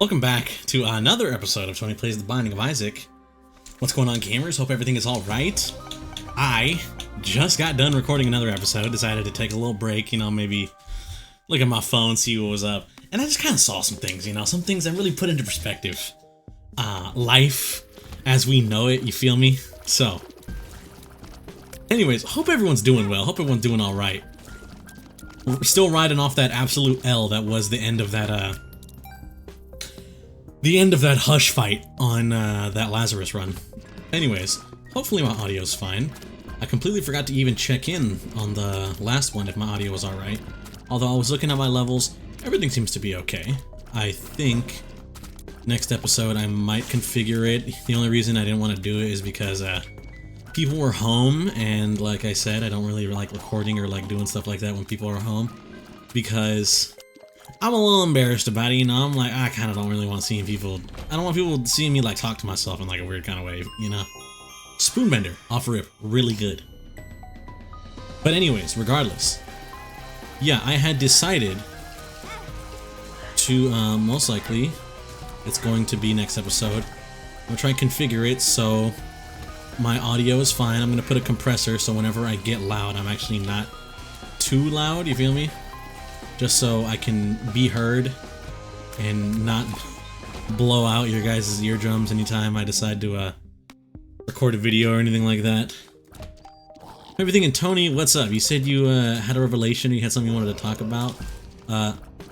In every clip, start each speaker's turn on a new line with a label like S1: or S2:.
S1: Welcome back to another episode of Tony Plays The Binding of Isaac. What's going on, gamers? Hope everything is alright. I just got done recording another episode, decided to take a little break, maybe look at my phone, see what was up. And I just kind of saw some things, some things that really put into perspective. Life as we know it, you feel me? So, anyways, hope everyone's doing well, hope everyone's doing alright. We're still riding off that absolute L that was the end of that, hush fight on that Lazarus run. Anyways, hopefully my audio's fine. I completely forgot to even check in on the last one if my audio was alright. Although I was looking at my levels, everything seems to be okay. I think next episode I might configure it. The only reason I didn't want to do it is because people were home, and like I said, I don't really like recording or like doing stuff like that when people are home, because I'm a little embarrassed about it, I'm like, I kind of don't really want to see people. I don't want people seeing me like talk to myself in like a weird kind of way, Spoonbender, off rip, really good. But anyways, regardless, yeah, I had decided to, most likely, it's going to be next episode. I'm gonna try and configure it so my audio is fine. I'm gonna put a compressor so whenever I get loud, I'm actually not too loud, you feel me? Just so I can be heard and not blow out your guys' eardrums anytime I decide to record a video or anything like that. Everything. And Tony, what's up? You said you had a revelation, or you had something you wanted to talk about.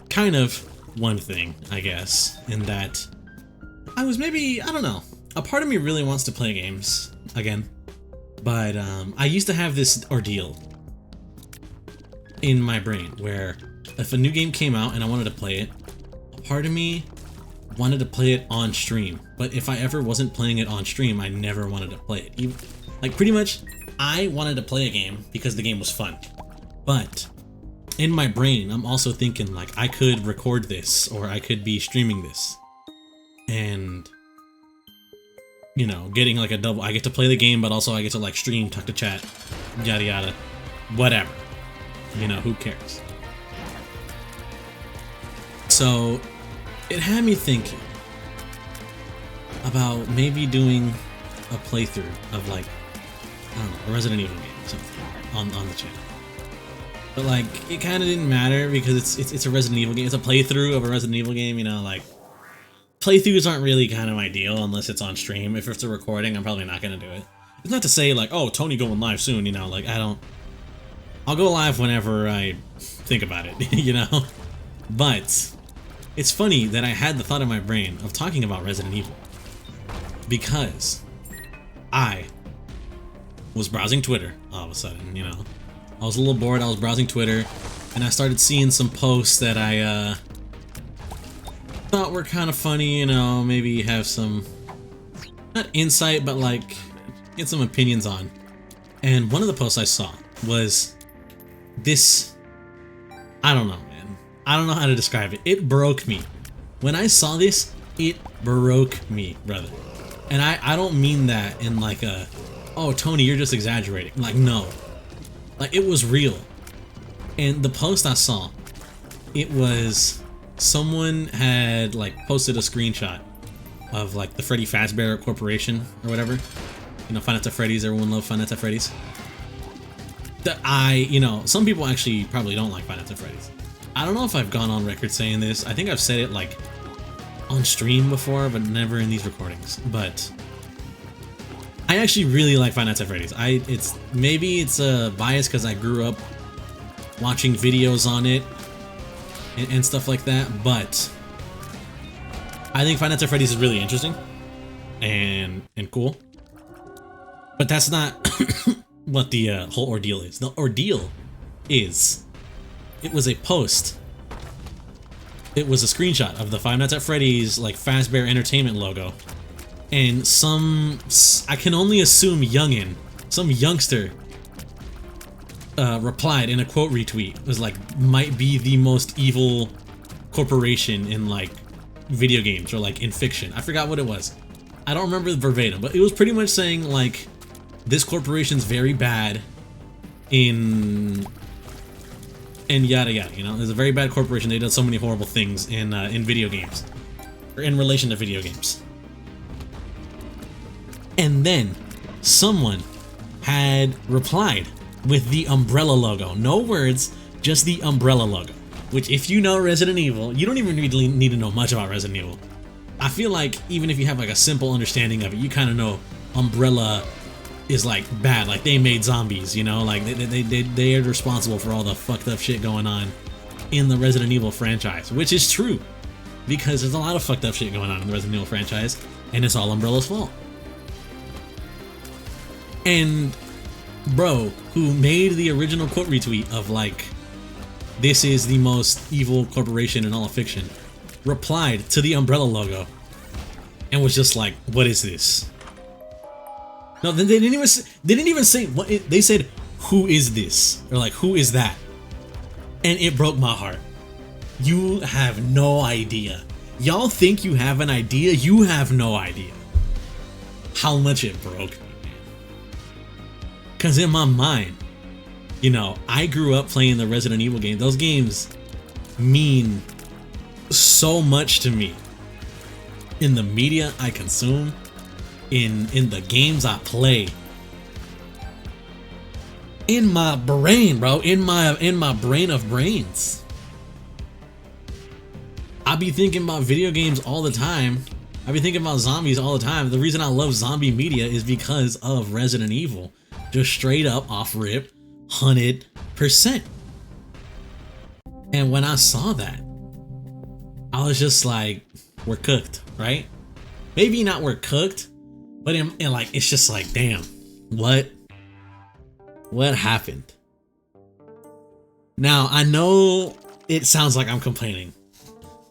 S1: Kind of one thing, I guess, in that I don't know, a part of me really wants to play games again, but I used to have this ordeal in my brain where if a new game came out and I wanted to play it, a part of me wanted to play it on stream. But if I ever wasn't playing it on stream, I never wanted to play it. Like, pretty much, I wanted to play a game because the game was fun. But in my brain, I'm also thinking, like, I could record this, or I could be streaming this. And, getting like a double. I get to play the game, but also I get to, like, stream, talk to chat, yada yada. Whatever. Who cares? So, it had me thinking about maybe doing a playthrough of, like, I don't know, a Resident Evil game or something on the channel. But, like, it kind of didn't matter because it's a Resident Evil game. It's a playthrough of a Resident Evil game, like, playthroughs aren't really kind of my deal unless it's on stream. If it's a recording, I'm probably not going to do it. It's not to say, like, oh, Tony going live soon, like, I'll go live whenever I think about it, But it's funny that I had the thought in my brain of talking about Resident Evil because I was browsing Twitter all of a sudden, I was a little bored, I was browsing Twitter, and I started seeing some posts that I thought were kind of funny, maybe have some, not insight, but like, get some opinions on. And one of the posts I saw was this, I don't know, man. I don't know how to describe it. It broke me. When I saw this, it broke me, brother. And I don't mean that in like a, oh, Tony, you're just exaggerating. Like, no. Like, it was real. And the post I saw, it was someone had like posted a screenshot of like the Freddy Fazbear Corporation or whatever. Five Nights at Freddy's, everyone loves Five Nights at Freddy's. That some people actually probably don't like Five Nights at Freddy's. I don't know if I've gone on record saying this. I think I've said it like on stream before, but never in these recordings. But I actually really like Five Nights at Freddy's. Maybe it's a bias because I grew up watching videos on it and stuff like that, but I think Five Nights at Freddy's is really interesting and cool. But that's not what the whole ordeal is. The ordeal is, it was a post. It was a screenshot of the Five Nights at Freddy's like Fazbear Entertainment logo, and I can only assume some youngster replied in a quote retweet. It was like, might be the most evil corporation in like video games or like in fiction. I forgot what it was. I don't remember verbatim, but it was pretty much saying like, this corporation's very bad in and yada yada. You know, there's a very bad corporation. They did so many horrible things in video games. in relation to video games. And then someone had replied with the umbrella logo. No words, just the umbrella logo. Which, if you know Resident Evil, you don't even really need to know much about Resident Evil. I feel like even if you have like a simple understanding of it, you kind of know Umbrella is like bad. Like they made zombies, you know, like they are responsible for all the fucked up shit going on in the Resident Evil franchise, which is true because there's a lot of fucked up shit going on in the Resident Evil franchise, and it's all Umbrella's fault. And bro, who made the original quote retweet of like, this is the most evil corporation in all of fiction, replied to the Umbrella logo and was just like, what is this? No, they didn't even say what they said, who is this? Or like, who is that? And it broke my heart. You have no idea. Y'all think you have an idea? You have no idea how much it broke me, man. Cause in my mind, you know, I grew up playing the Resident Evil game. Those games mean so much to me. In the media I consume, in the games I play, in my brain, bro, in my brain of brains. I be thinking about video games all the time. I be thinking about zombies all the time. The reason I love zombie media is because of Resident Evil. Just straight up off rip, 100%. And when I saw that, I was just like, we're cooked, right? Maybe not we're cooked, but in like, it's just like, damn, what happened? Now, I know it sounds like I'm complaining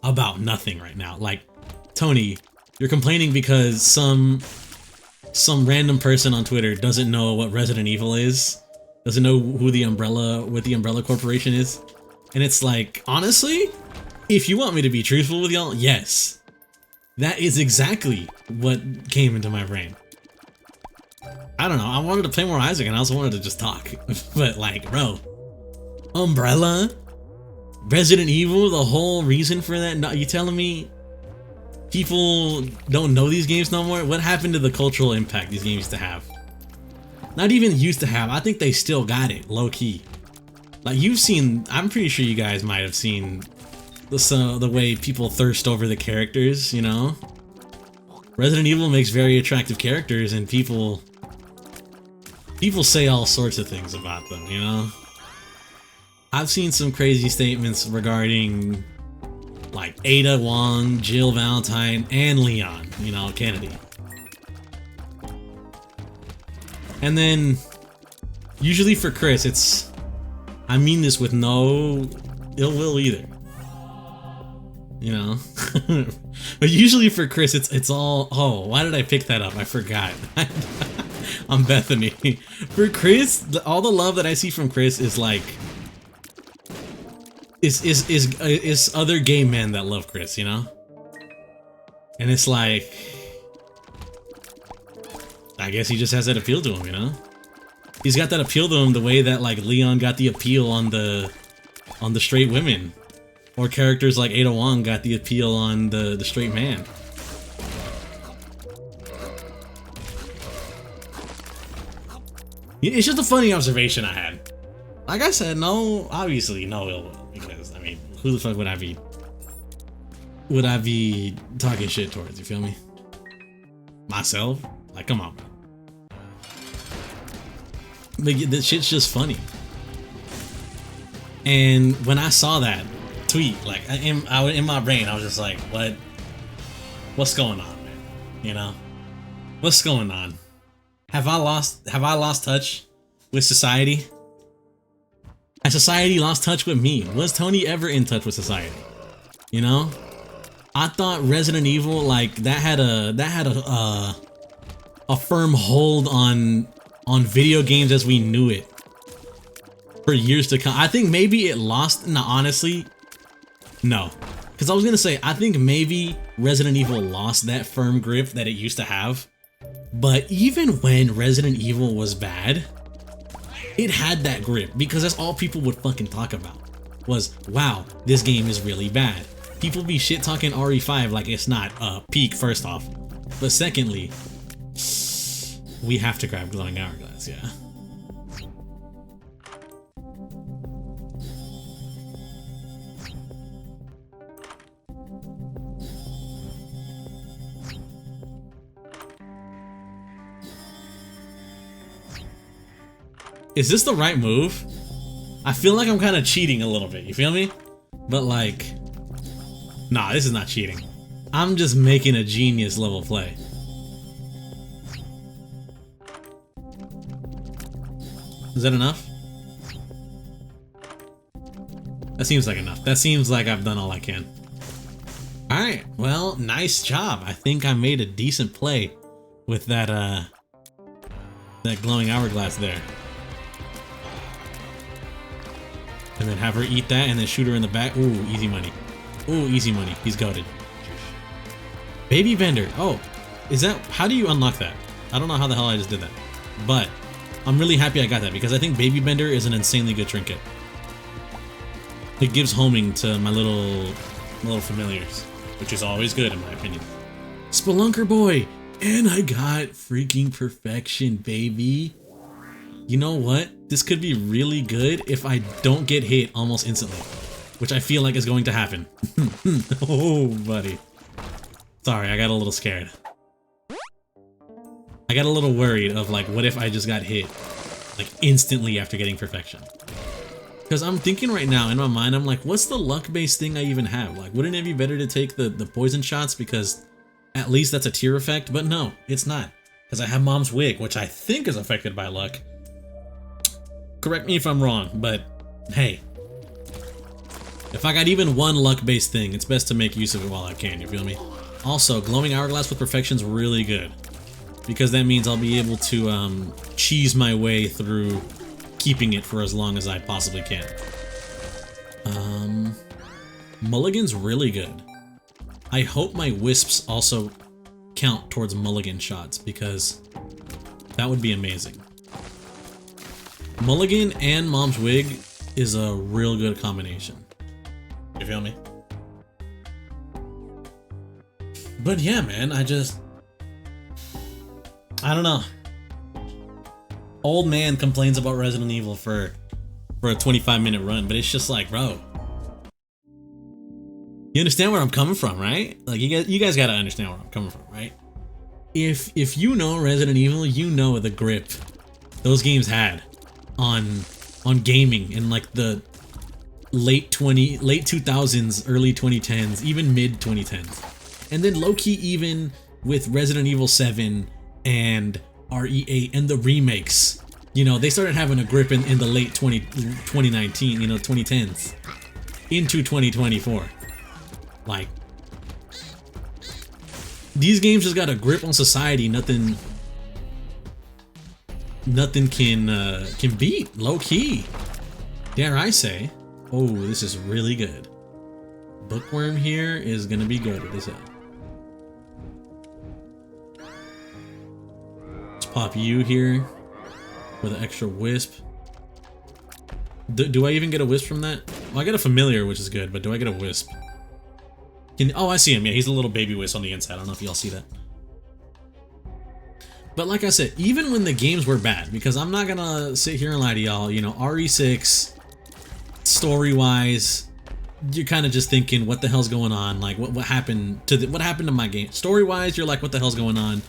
S1: about nothing right now. Like, Tony, you're complaining because some random person on Twitter doesn't know what Resident Evil is, doesn't know what the Umbrella Corporation is. And it's like, honestly, if you want me to be truthful with y'all, yes. That is exactly what came into my brain. I don't know, I wanted to play more Isaac and I also wanted to just talk. But like, bro, Umbrella, Resident Evil, the whole reason for that, you telling me people don't know these games no more? What happened to the cultural impact these games used to have? Not even used to have, I think they still got it, low key. Like you've seen, I'm pretty sure you guys might have seen the way people thirst over the characters, you know? Resident Evil makes very attractive characters and people say all sorts of things about them, you know? I've seen some crazy statements regarding like Ada Wong, Jill Valentine, and Leon, you know, Kennedy. And then, usually for Chris, it's, I mean this with no ill will either. You know? But usually for Chris, it's all, oh, why did I pick that up? I forgot. I'm Bethany. For Chris, all the love that I see from Chris is like, is other gay men that love Chris, you know? And it's like, I guess he just has that appeal to him, you know? He's got that appeal to him the way that like Leon got the appeal on the straight women. Or characters like Ada Wong got the appeal on the straight man. It's just a funny observation I had. Like I said, no, obviously no ill will, because I mean, who the fuck would I be talking shit towards, you feel me? Myself? Like, come on, bro. Like, this shit's just funny. And when I saw that tweet, like in my brain, I was just like, what's going on, man? You know? What's going on? Have I lost touch with society? Has society lost touch with me? Was Tony ever in touch with society? You know? I thought Resident Evil, like, that had a firm hold on video games as we knew it for years to come. I think maybe it lost, no, honestly, no. Because I was gonna say, I think maybe Resident Evil lost that firm grip that it used to have. But even when Resident Evil was bad, it had that grip because that's all people would fucking talk about. Was, wow, this game is really bad. people be shit talking RE5 like it's not peak, first off. But secondly, we have to grab Glowing Hourglass, yeah. Is this the right move? I feel like I'm kind of cheating a little bit, you feel me? But like, nah, this is not cheating. I'm just making a genius level play. Is that enough? That seems like enough. That seems like I've done all I can. Alright, well, nice job. I think I made a decent play with that, that Glowing Hourglass there. And then have her eat that and then shoot her in the back. Ooh, easy money. Ooh, easy money. He's goated. Baby Bender. Oh, is that... How do you unlock that? I don't know how the hell I just did that. But I'm really happy I got that because I think Baby Bender is an insanely good trinket. It gives homing to my little familiars, which is always good in my opinion. Spelunker boy! And I got freaking perfection, baby. You know what? This could be really good if I don't get hit almost instantly, which I feel like is going to happen. Oh, buddy. Sorry, I got a little scared. I got a little worried of like, what if I just got hit like instantly after getting perfection? Because I'm thinking right now in my mind, I'm like, what's the luck-based thing I even have? Like, wouldn't it be better to take the poison shots because at least that's a tier effect? But no, it's not. Because I have Mom's Wig, which I think is affected by luck. Correct me if I'm wrong, but hey, if I got even one luck-based thing, it's best to make use of it while I can, you feel me? Also, Glowing Hourglass with Perfection's really good, because that means I'll be able to cheese my way through keeping it for as long as I possibly can. Mulligan's really good. I hope my Wisps also count towards Mulligan shots, because that would be amazing. Mulligan and Mom's Wig is a real good combination. You feel me? But yeah, man, I don't know. Old man complains about Resident Evil for a 25-minute run, but it's just like, bro, you understand where I'm coming from, right? Like, you guys gotta understand where I'm coming from, right? If you know Resident Evil, you know the grip those games had on gaming in like the late 2000s, early 2010s, even mid 2010s. And then low-key even with Resident Evil 7 and RE8 and the remakes, you know, they started having a grip in the late 2019, you know, 2010s into 2024. Like, these games just got a grip on society nothing can beat, low-key, dare I say. Oh, this is really good. Bookworm here is gonna be good at this. Let's pop you here with an extra wisp. Do I even get a wisp from that? Well, I get a familiar, which is good, but do I get a wisp? Oh, I see him. Yeah, he's a little baby wisp on the inside. I don't know if y'all see that. But like I said, even when the games were bad, because I'm not gonna sit here and lie to y'all, you know, RE6, story-wise, you're kind of just thinking, what the hell's going on? Like, what happened to my game? Story-wise, you're like, what the hell's going on?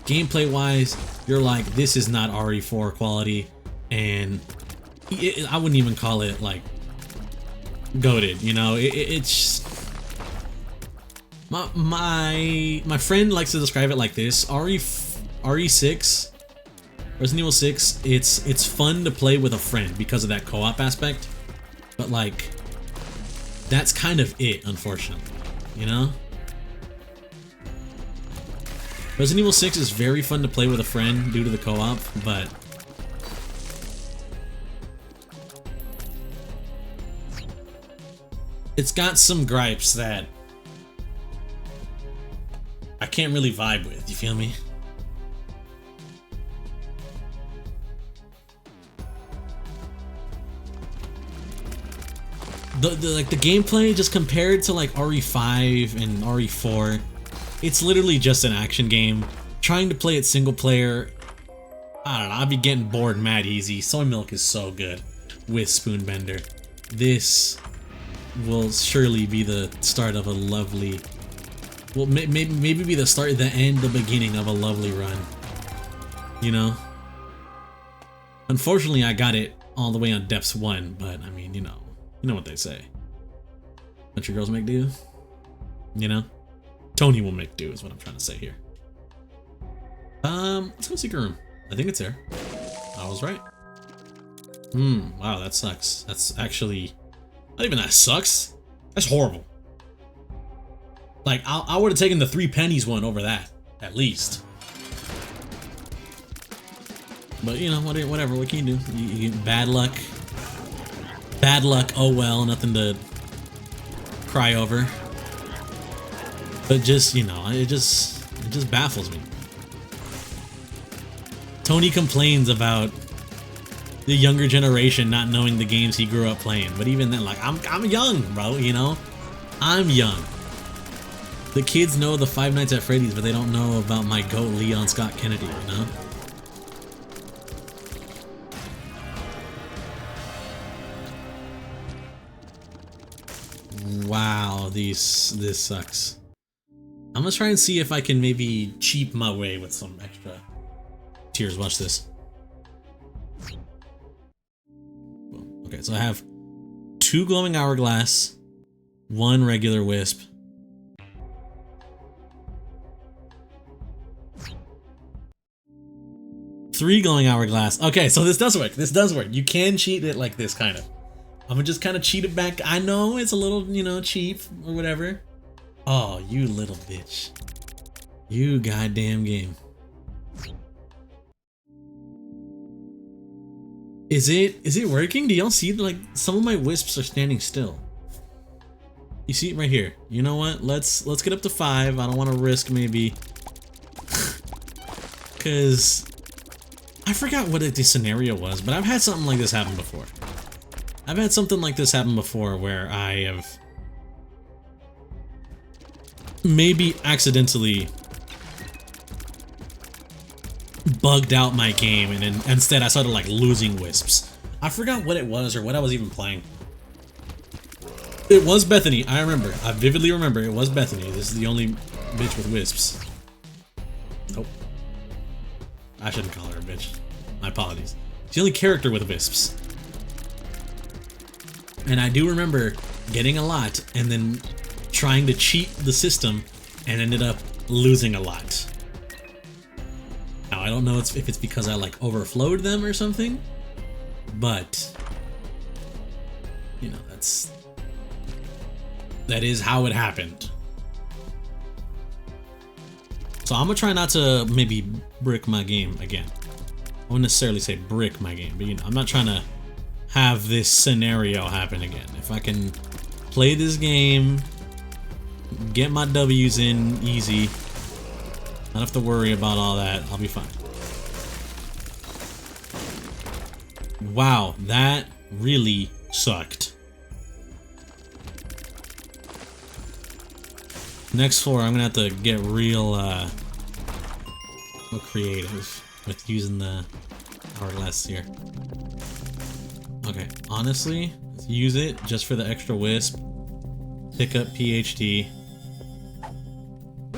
S1: Gameplay-wise, you're like, this is not RE4 quality, and I wouldn't even call it like goated, you know? It's my friend likes to describe it like this: RE6, Resident Evil 6. It's fun to play with a friend because of that co-op aspect, but like, that's kind of it, unfortunately, you know? Resident Evil 6 is very fun to play with a friend due to the co-op, but it's got some gripes that I can't really vibe with, you feel me? like the gameplay just compared to like RE5 and RE4, it's literally just an action game. Trying to play it single player, I don't know, I'd be getting bored mad easy. Soy Milk is so good with Spoonbender. This will surely be the start of a lovely, well, maybe be the start, the end, the beginning of a lovely run. You know? Unfortunately, I got it all the way on Depths 1, but I mean, you know what they say. Country girls make do? You know? Tony will make do is what I'm trying to say here. Let's go Secret Room. I think it's there. I was right. Wow, that sucks. That's actually, not even that sucks. That's horrible. Like, I would have taken the 3 pennies one over that, at least. But, you know, whatever, what can you do? You bad luck. Bad luck, oh well, nothing to cry over. But just, you know, it just baffles me. Tony complains about the younger generation not knowing the games he grew up playing, but even then, like, I'm young, bro, you know? I'm young. The kids know the Five Nights at Freddy's, but they don't know about my GOAT Leon Scott Kennedy, you know? Wow, this sucks. I'm gonna try and see if I can maybe cheap my way with some extra tears. Watch this. Okay, so I have 2 glowing hourglass, 1 regular wisp. Three glowing hourglass. Okay, so this does work. This does work. You can cheat it like this, kind of. I'm gonna just kind of cheat it back. I know it's a little, you know, cheap or whatever. Oh, you little bitch. You goddamn game. Is it working? Do y'all see, like, some of my wisps are standing still? You see it right here. You know what? Let's get up to 5. I don't want to risk maybe, cause I forgot what the scenario was, but I've had something like this happen before. I've had something like this happen before where I have maybe accidentally bugged out my game, and then instead I started like losing wisps. I forgot what it was or what I was even playing. It was Bethany, I remember. I vividly remember it was Bethany. This is the only bitch with wisps. Nope. I shouldn't call her a bitch. My apologies. She's the only character with wisps. And I do remember getting a lot and then trying to cheat the system and ended up losing a lot. Now, I don't know if it's because I like overflowed them or something, but you know, that is how it happened. So I'm gonna try not to maybe brick my game again. I wouldn't necessarily say brick my game, but you know, I'm not trying to have this scenario happen again. If I can play this game, get my W's in easy, not have to worry about all that, I'll be fine. Wow, that really sucked. Next floor, I'm gonna have to get real creative with using the hourglass here. Okay, honestly, let's use it just for the extra wisp. Pick up PhD.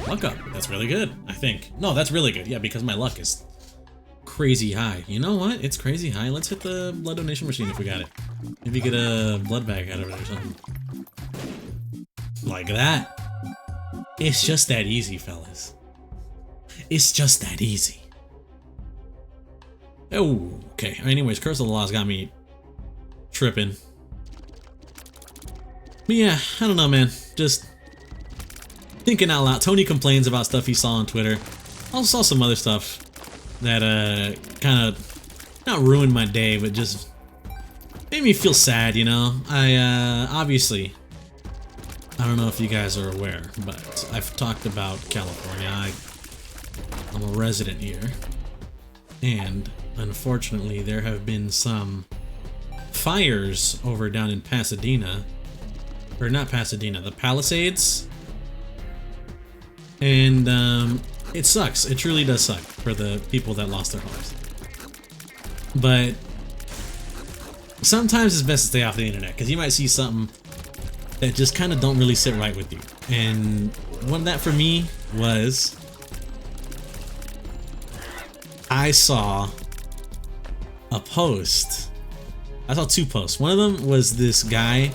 S1: Luck up. That's really good, I think. No, that's really good. Yeah, because my luck is crazy high. You know what? It's crazy high. Let's hit the blood donation machine if we got it. Maybe get a blood bag out of it or something. Like that. It's just that easy, fellas. It's just that easy. Oh, okay. Anyways, Curse of the Lost got me tripping. But yeah, I don't know, man. Just thinking out loud. Tony complains about stuff he saw on Twitter. I also saw some other stuff that kind of not ruined my day, but just made me feel sad, you know? I obviously, I don't know if you guys are aware, but I've talked about California. I'm a resident here, and unfortunately there have been some fires over down in Pasadena or not Pasadena, the Palisades. And it sucks. It truly does suck for the people that lost their homes. But sometimes it's best to stay off the internet, because you might see something that just kind of don't really sit right with you. And one of that for me was, I saw a post. I saw two posts. One of them was this guy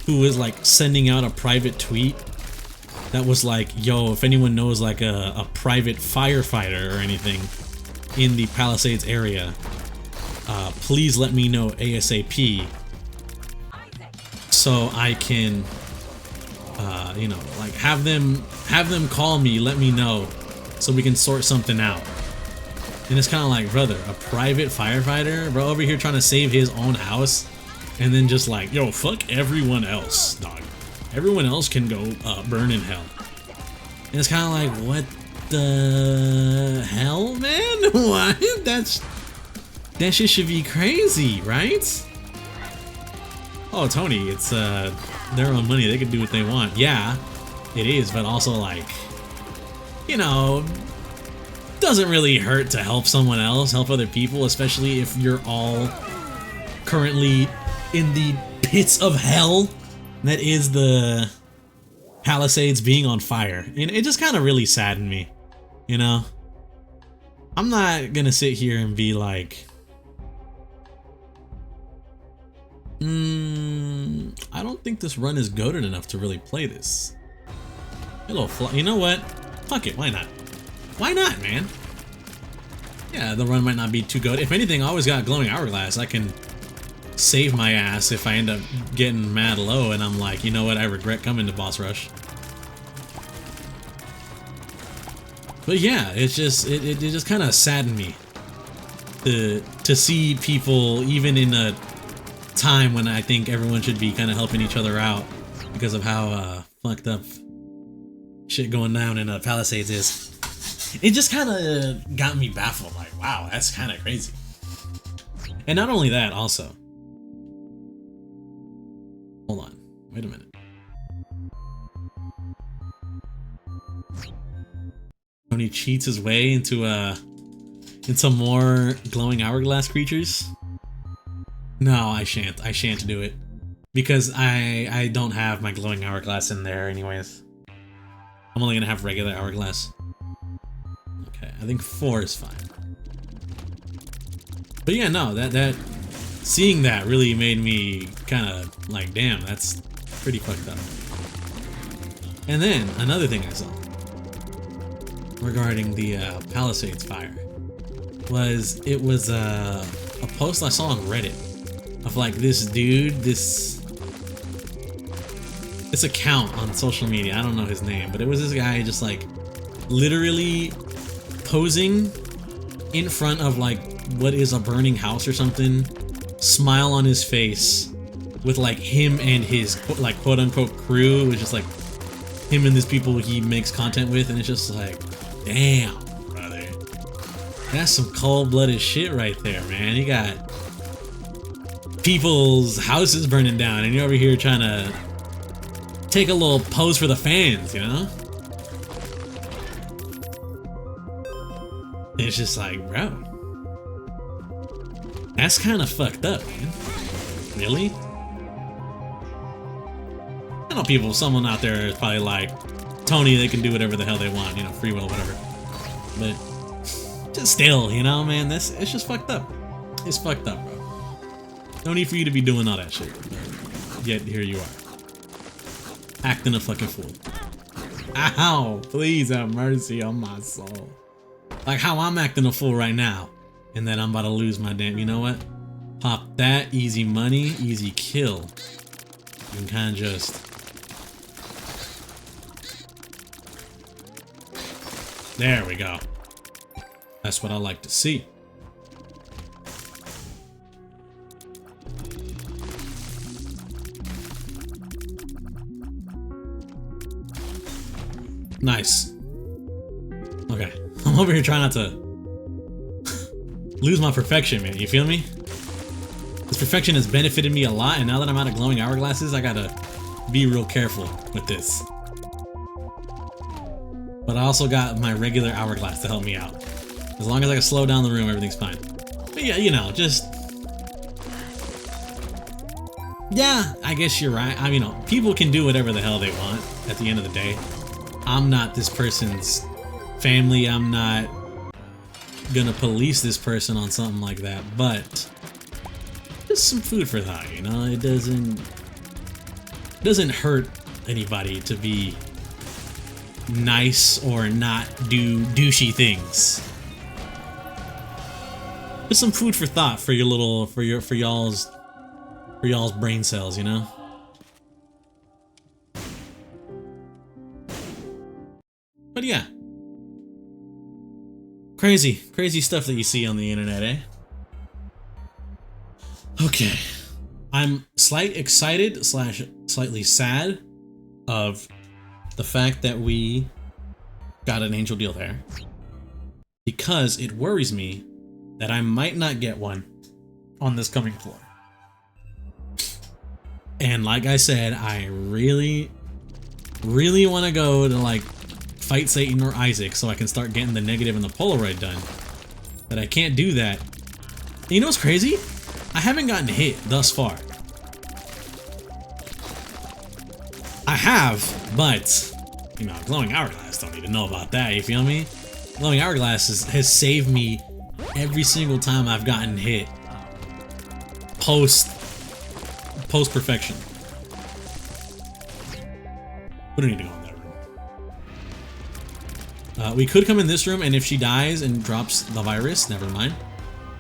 S1: who was like sending out a private tweet that was like, yo, if anyone knows like a private firefighter or anything in the Palisades area, please let me know ASAP so I can you know, like have them call me, let me know so we can sort something out. And it's kind of like, brother, a private firefighter, bro, over here trying to save his own house, and then just like, yo, fuck everyone else, dog. Everyone else can go burn in hell. And it's kind of like, what the hell, man? What? That shit should be crazy, right? Oh, Tony, it's their own money. They can do what they want. Yeah, it is, but also like, you know, doesn't really hurt to help someone else, help other people, especially if you're all currently in the pits of hell that is the Palisades being on fire. And it just kind of really saddened me, you know? I'm not gonna sit here and be like, I don't think this run is goated enough to really play this. Hello, you know what? Fuck it, why not? Why not, man? Yeah, the run might not be too good. If anything, I always got glowing hourglass. I can save my ass if I end up getting mad low and I'm like, you know what, I regret coming to boss rush. But yeah, it's just it just kind of saddened me to see people, even in a time when I think everyone should be kind of helping each other out because of how fucked up shit going down in Palisades is. It just kind of got me baffled, like, wow, that's kind of crazy. And not only that, also, hold on, wait a minute. Tony cheats his way into more glowing hourglass creatures. No, I shan't do it, because I don't have my glowing hourglass in there anyways. I'm only gonna have regular hourglass. Okay, I think 4 is fine. But yeah, no, that seeing that really made me kind of like, damn, that's pretty fucked up. And then another thing I saw regarding the Palisades fire was a post I saw on Reddit of like this dude, this account on social media. I don't know his name, but it was this guy just like literally posing in front of like what is a burning house or something, smile on his face with like him and his like quote unquote crew. It was just like him and these people he makes content with, and it's just like, damn, brother, that's some cold-blooded shit right there, man. You got people's houses burning down and you're over here trying to take a little pose for the fans, you know? It's just like, bro, that's kind of fucked up, man. Really? I know people, someone out there is probably like, Tony, they can do whatever the hell they want, you know, free will, whatever. But just still, you know, man, it's just fucked up. It's fucked up, bro. No need for you to be doing all that shit. Yet here you are, acting a fucking fool. Ow! Please have mercy on my soul. Like how I'm acting a fool right now, and then I'm about to lose my damn. You know what? Pop that, easy money, easy kill. You can kind of just. There we go. That's what I like to see. Nice. Okay. I'm over here trying not to lose my perfection, man. You feel me? This perfection has benefited me a lot, and now that I'm out of glowing hourglasses, I gotta be real careful with this. But I also got my regular hourglass to help me out. As long as I can slow down the room, everything's fine. But yeah, you know, just... Yeah, I guess you're right. I mean, you know, people can do whatever the hell they want at the end of the day. I'm not this person's family. I'm not gonna police this person on something like that, but just some food for thought, you know? It doesn't hurt anybody to be nice or not do douchey things. Just some food for thought for your little, for y'all's brain cells, you know? But yeah. Crazy stuff that you see on the internet, eh? Okay. I'm excited / slightly sad of the fact that we got an angel deal there, because it worries me that I might not get one on this coming floor. And like I said, I really want to go to like fight Satan or Isaac so I can start getting the negative and the Polaroid done. But I can't do that. And you know what's crazy? I haven't gotten hit thus far. I have, but you know, glowing hourglass don't even know about that, you feel me? Glowing hourglass has saved me every single time I've gotten hit post perfection. We don't need to go in that room. We could come in this room, and if she dies and drops the virus, never mind.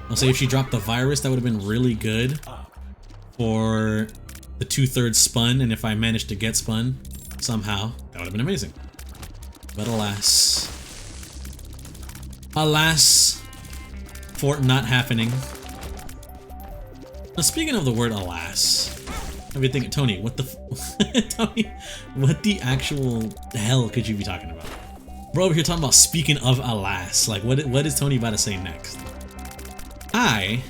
S1: I'll say if she dropped the virus, that would have been really good for the 2/3 spun, and if I managed to get spun somehow, that would have been amazing. But alas, for it not happening. Now, speaking of the word alas, I've been thinking, Tony, what the Tony, what the actual hell could you be talking about? We're over here talking about speaking of alas. Like, what is Tony about to say next? I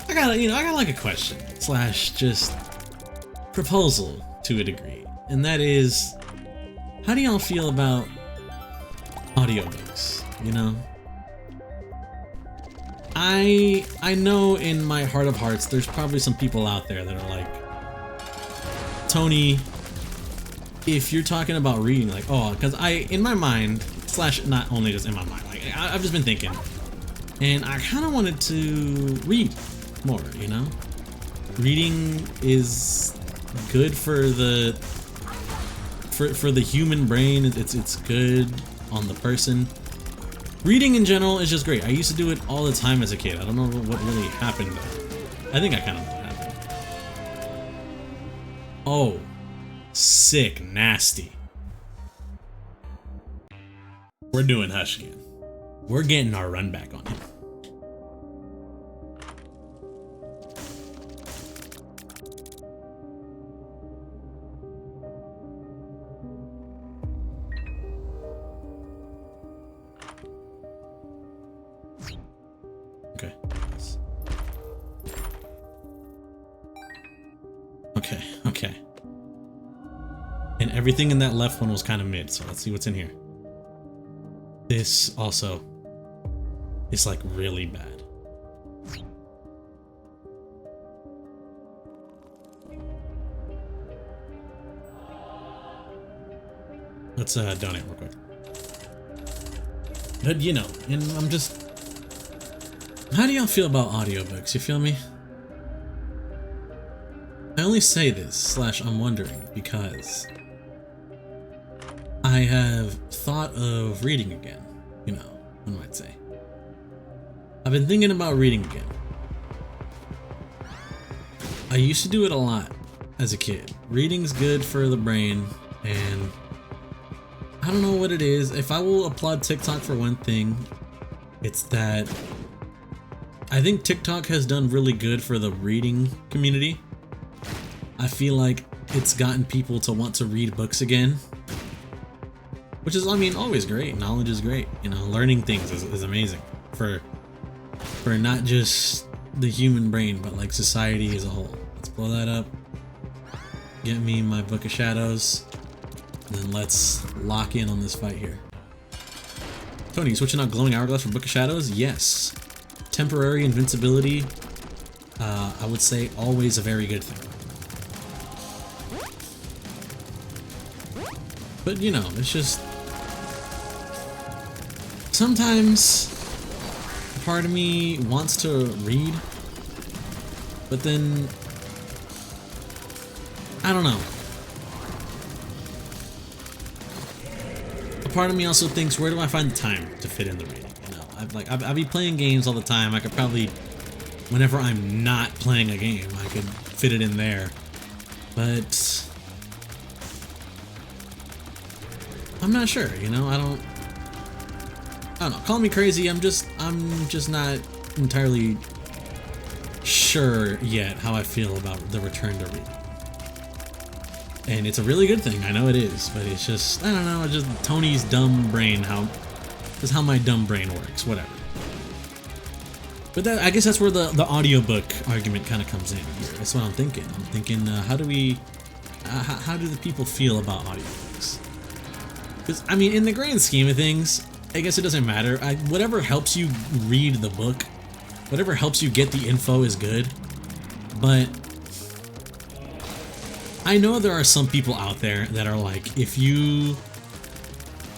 S1: got like a question / just proposal to a degree, and that is, how do y'all feel about audiobooks? You know, I know in my heart of hearts there's probably some people out there that are like, Tony, if you're talking about reading, like, oh, because in my mind / not only just in my mind, like I've just been thinking, and I kind of wanted to read more, you know? Reading is good for the human brain. It's good on the person. Reading in general is just great. I used to do it all the time as a kid. I don't know what really happened though. I think I kind of know what happened. Oh, sick, nasty. We're doing Hush again. We're getting our run back on him. Okay. And everything in that left one was kind of mid, so let's see what's in here. This also is like really bad. Let's donate real quick. But you know, and I'm just, how do y'all feel about audiobooks? You feel me? I only say this / I'm wondering because I have thought of reading again, you know, one might say. I've been thinking about reading again. I used to do it a lot as a kid. Reading's good for the brain, and I don't know what it is. If I will applaud TikTok for one thing, it's that I think TikTok has done really good for the reading community. I feel like it's gotten people to want to read books again, which is, I mean, always great. Knowledge is great. You know, learning things is amazing for not just the human brain, but like society as a whole. Let's blow that up. get me my Book of Shadows, and then let's lock in on this fight here. Tony, you switching out Glowing Hourglass for Book of Shadows? Yes. Temporary invincibility, I would say always a very good thing. But you know, it's just sometimes part of me wants to read, but then I don't know. A part of me also thinks, where do I find the time to fit in the reading? You know, I'd be playing games all the time. I could probably, whenever I'm not playing a game, I could fit it in there. But I'm not sure, you know. I don't know. Call me crazy. I'm just not entirely sure yet how I feel about the return to reading. And it's a really good thing. I know it is, but it's just, I don't know. It's just Tony's dumb brain. That's how my dumb brain works. Whatever. But I guess that's where the audiobook argument kind of comes in here. That's what I'm thinking. I'm thinking, how do the people feel about audiobooks? Because, I mean, in the grand scheme of things, I guess it doesn't matter. Whatever helps you read the book, whatever helps you get the info is good. But I know there are some people out there that are like, if you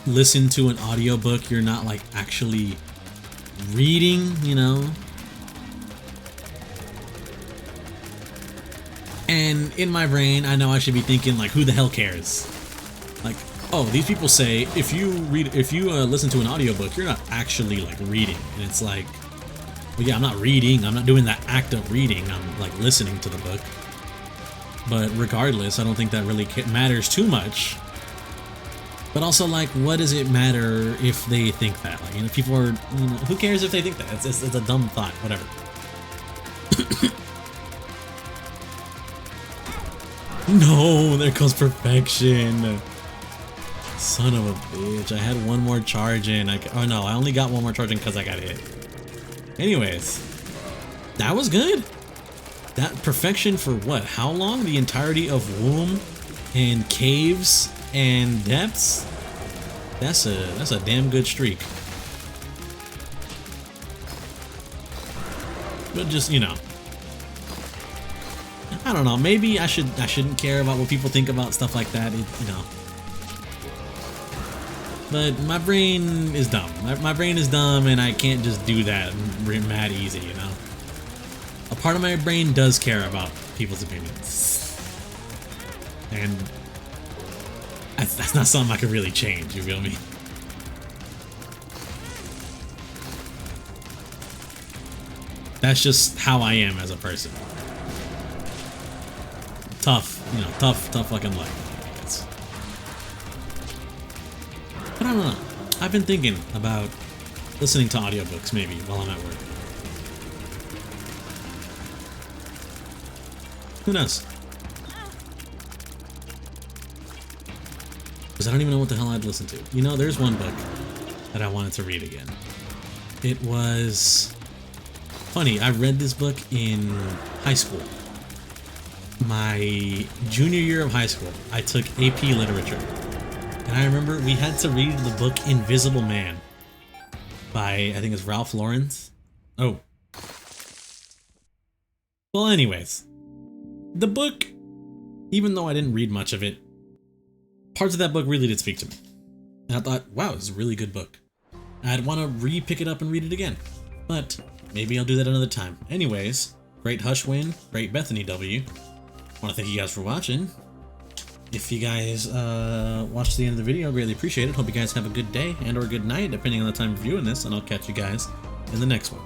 S1: listen to an audiobook, you're not like actually reading, you know? And in my brain, I know I should be thinking like, who the hell cares? Like, oh, these people say if you listen to an audiobook, you're not actually like reading. And it's like, well, yeah, I'm not reading. I'm not doing that act of reading. I'm like listening to the book. But regardless, I don't think that really matters too much. But also, like, what does it matter if they think that? Like, you know, people are, you know, who cares if they think that? It's a dumb thought. Whatever. No, there goes perfection. Son of a bitch. I had one more charge in. Oh no, I only got one more charge in because I got hit. Anyways, that was good. That perfection for what? How long? The entirety of Womb and Caves and Depths? That's a damn good streak. But just, you know, I don't know, maybe I shouldn't care about what people think about stuff like that, you know. But my brain is dumb. My brain is dumb, and I can't just do that mad easy, you know. A part of my brain does care about people's opinions, and that's not something I can really change, you feel me? That's just how I am as a person. Tough, you know, tough fucking life. But I don't know. I've been thinking about listening to audiobooks maybe while I'm at work. Who knows? Because I don't even know what the hell I'd listen to. You know, there's one book that I wanted to read again. It was funny. I read this book in high school. My junior year of high school, I took AP Literature. And I remember we had to read the book Invisible Man by, I think it's Ralph Lawrence. Oh. Well, anyways. The book, even though I didn't read much of it, parts of that book really did speak to me. And I thought, wow, this is a really good book. I'd want to re-pick it up and read it again. But maybe I'll do that another time. Anyways, great Hush win, great Bethany W. I want to thank you guys for watching. If you guys watched the end of the video, I greatly appreciate it. Hope you guys have a good day and or good night, depending on the time of viewing this, and I'll catch you guys in the next one.